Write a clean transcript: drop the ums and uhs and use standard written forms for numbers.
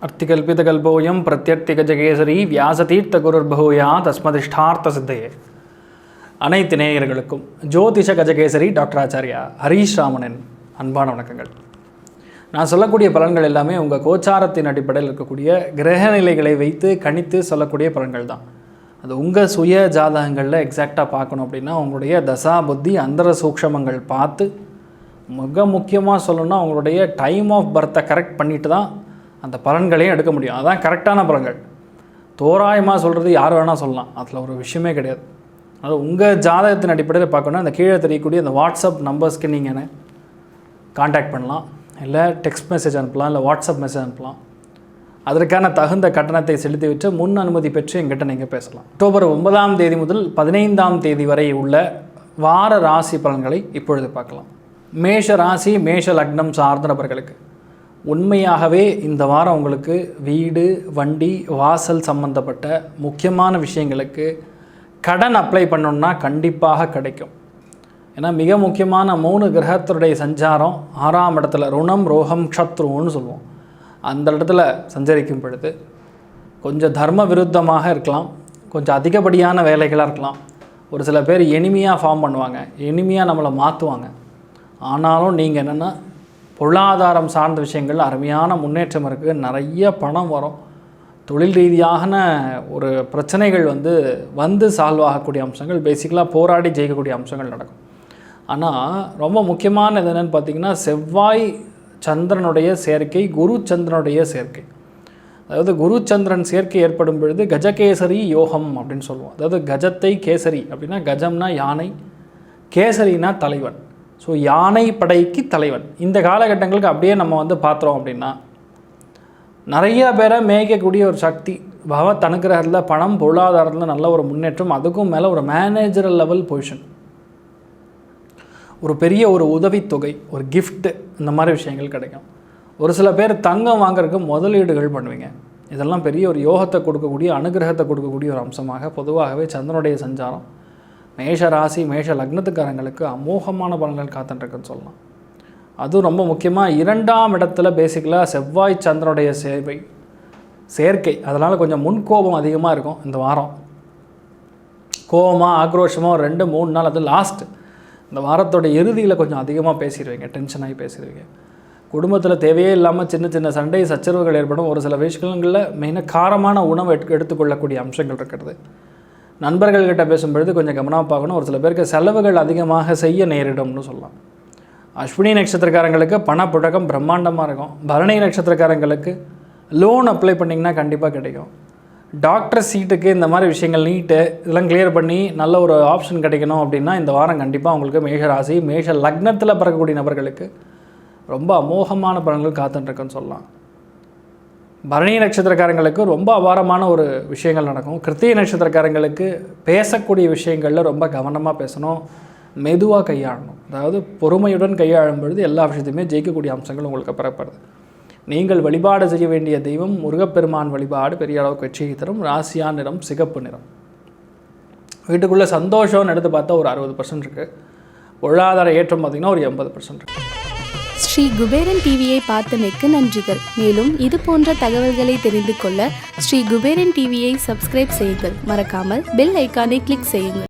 அர்த்திகல்பிதகல்போயம் பிரத்யர்த்திகஜகேசரி வியாசதீர்த்த குருர்பூயா தஸ்மதிஷ்டார்த்த சித்தையே. அனைத்து நேயர்களுக்கும் ஜோதிஷ கஜகேசரி டாக்டர் ஆச்சாரியா ஹரீஷ் ராமனின் அன்பான வணக்கங்கள். நான் சொல்லக்கூடிய பலன்கள் எல்லாமே உங்கள் கோச்சாரத்தின் அடிப்படையில் இருக்கக்கூடிய கிரகநிலைகளை வைத்து கணித்து சொல்லக்கூடிய பலன்கள் தான். அது உங்கள் சுய ஜாதகங்களில் எக்ஸாக்டாக பார்க்கணும் அப்படின்னா உங்களுடைய தசா புத்தி அந்தர சூக்ஷமங்கள் பார்த்து மிக முக்கியமாக சொல்லணும்னா உங்களுடைய டைம் ஆஃப் பர்த்தை கரெக்ட் பண்ணிட்டு தான் அந்த பலன்களையும் எடுக்க முடியும். அதுதான் கரெக்டான பலன்கள். தோராயமாக சொல்கிறது யார் வேணால் சொல்லலாம், அதில் ஒரு விஷயமே கிடையாது. அது உங்கள் ஜாதகத்தின் அடிப்படையில் பார்க்கணுன்னா அந்த கீழே தெரியக்கூடிய அந்த வாட்ஸ்அப் நம்பர்ஸ்க்கு நீங்கள் என்ன காண்டாக்ட் பண்ணலாம், இல்லை டெக்ஸ்ட் மெசேஜ் அனுப்பலாம், இல்லை வாட்ஸ்அப் மெசேஜ் அனுப்பலாம். அதற்கான தகுந்த கட்டணத்தை செலுத்திவிட்டு முன் அனுமதி பெற்று எங்கிட்ட நீங்கள் பேசலாம். அக்டோபர் 9 முதல் 15 வரை உள்ள வார ராசி பலன்களை இப்பொழுது பார்க்கலாம். மேஷ ராசி மேஷ லக்னம் சார்ந்த நபர்களுக்கு உண்மையாகவே இந்த வாரம் உங்களுக்கு வீடு வண்டி வாசல் சம்பந்தப்பட்ட முக்கியமான விஷயங்களுக்கு கடன் அப்ளை பண்ணணுன்னா கண்டிப்பாக கிடைக்கும். ஏன்னா மிக முக்கியமான 3 கிரகத்துடைய சஞ்சாரம் 6ஆம் இடத்துல ருணம் ரோகம் க்ஷத்ருன்னு சொல்லுவோம். அந்த இடத்துல சஞ்சரிக்கும் பொழுது கொஞ்சம் தர்ம விருத்தமாக இருக்கலாம், கொஞ்சம் அதிகப்படியான வேலைகளாக இருக்கலாம். ஒரு சில பேர் எனிமையாக ஃபார்ம் பண்ணுவாங்க, எனிமையாக நம்மளை மாற்றுவாங்க. ஆனாலும் நீங்கள் என்னென்னா பொருளாதாரம் சார்ந்த விஷயங்கள் அருமையான முன்னேற்றம் இருக்குது, நிறைய பணம் வரும், தொழில் ரீதியான ஒரு பிரச்சனைகள் வந்து சால்வ் ஆகக்கூடிய அம்சங்கள், பேசிக்கலாக போராடி ஜெயிக்கக்கூடிய அம்சங்கள் நடக்கும். ஆனால் ரொம்ப முக்கியமானது என்னென்னு பார்த்திங்கன்னா செவ்வாய் சந்திரனுடைய சேர்க்கை, குரு சந்திரனுடைய சேர்க்கை. அதாவது குரு சந்திரன் சேர்க்கை ஏற்படும் பொழுது கஜகேசரி யோகம் அப்படின்னு சொல்லுவோம். அதாவது கஜத்தை கேசரி அப்படின்னா கஜம்னா யானை, கேசரினா தலைவன். ஸோ யானை படைக்கு தலைவன். இந்த காலகட்டங்களுக்கு அப்படியே நம்ம பார்த்துறோம் அப்படின்னா நிறைய பேரை மேய்க்கக்கூடிய ஒரு சக்தி பகவத் அனுகிரகத்தில் பணம் பொருளாதாரத்தில் நல்ல ஒரு முன்னேற்றம், அதுக்கும் மேலே ஒரு மேனேஜரல் லெவல் பொசிஷன், ஒரு பெரிய ஒரு உதவித்தொகை, ஒரு கிஃப்ட்டு, இந்த மாதிரி விஷயங்கள் கிடைக்கும். ஒரு சில பேர் தங்கம் வாங்குறதுக்கு முதலீடுகள் பண்ணுவீங்க. இதெல்லாம் பெரிய ஒரு யோகத்தை கொடுக்கக்கூடிய அனுகிரகத்தை கொடுக்கக்கூடிய ஒரு அம்சமாக பொதுவாகவே சந்திரனுடைய சஞ்சாரம் மேஷ ராசி மேஷ லக்னத்துக்காரங்களுக்கு அமோகமான பலன்கள் காத்துட்டுருக்குன்னு சொல்லலாம். அதுவும் ரொம்ப முக்கியமாக 2ஆம் இடத்துல பேசிக்கலாக செவ்வாய் சந்திரனுடைய சேர்க்கை. அதனால் கொஞ்சம் முன்கோபம் அதிகமாக இருக்கும் இந்த வாரம். கோபமாக ஆக்ரோஷமாக 2-3 நாள், அது லாஸ்ட் இந்த வாரத்தோட இறுதியில் கொஞ்சம் அதிகமாக பேசிடுவீங்க, டென்ஷனாகி பேசிடுவீங்க. குடும்பத்தில் தேவையே இல்லாமல் சின்ன சின்ன சண்டை சச்சரவுகள் ஏற்படும். ஒரு சில விஷயங்களில் மெயினாக காரமான உணவு எடுத்துக்கொள்ளக்கூடிய அம்சங்கள் இருக்கிறது. நண்பர்கள்கிட்ட பேசும்பொழுது கொஞ்சம் கவனமாக பார்க்கணும். ஒரு சில பேருக்கு செலவுகள் அதிகமாக செய்ய நேரிடும்னு சொல்லலாம். அஸ்வினி நட்சத்திரக்காரங்களுக்கு பணப்புழக்கம் பிரம்மாண்டமாக இருக்கும். பரணி நட்சத்திரக்காரங்களுக்கு லோன் அப்ளை பண்ணிங்கன்னா கண்டிப்பாக கிடைக்கும். டாக்டர் சீட்டுக்கு இந்த மாதிரி விஷயங்கள் நீட்டு இதெல்லாம் கிளியர் பண்ணி நல்ல ஒரு ஆப்ஷன் கிடைக்கணும் அப்படின்னா இந்த வாரம் கண்டிப்பாக உங்களுக்கு மேஷ ராசி மேஷ லக்னத்தில் பிறக்கக்கூடிய நபர்களுக்கு ரொம்ப அமோகமான பலன்கள் காத்துட்டுருக்குன்னு சொல்லலாம். பரணி நட்சத்திரக்காரங்களுக்கு ரொம்ப அபாரமான ஒரு விஷயங்கள் நடக்கும். கிருத்திகை நட்சத்திரக்காரங்களுக்கு பேசக்கூடிய விஷயங்களில் ரொம்ப கவனமாக பேசணும், மெதுவாக கையாளணும். அதாவது பொறுமையுடன் கையாளும் பொழுது எல்லா விஷயத்தையுமே ஜெயிக்கக்கூடிய அம்சங்கள் உங்களுக்கு பெறப்படுது. நீங்கள் வழிபாடு செய்ய வேண்டிய தெய்வம் முருகப்பெருமான் வழிபாடு பெரிய அளவுக்கு வெற்றியை தரும். ராசியா நிறம் சிகப்பு நிறம். வீட்டுக்குள்ளே சந்தோஷம்னு எடுத்து பார்த்தா ஒரு 60% இருக்குது. பொருளாதார ஏற்றம் பார்த்திங்கன்னா ஒரு 80% இருக்குது. ஸ்ரீ குபேரன் டிவியை பார்த்தமைக்கு நன்றிகள். மேலும் இது போன்ற தகவல்களை தெரிந்து கொள்ள ஸ்ரீ குபேரன் டிவியை சப்ஸ்கிரைப் செய்யுங்கள். மறக்காமல் பெல் ஐக்கானை கிளிக் செய்யுங்கள்.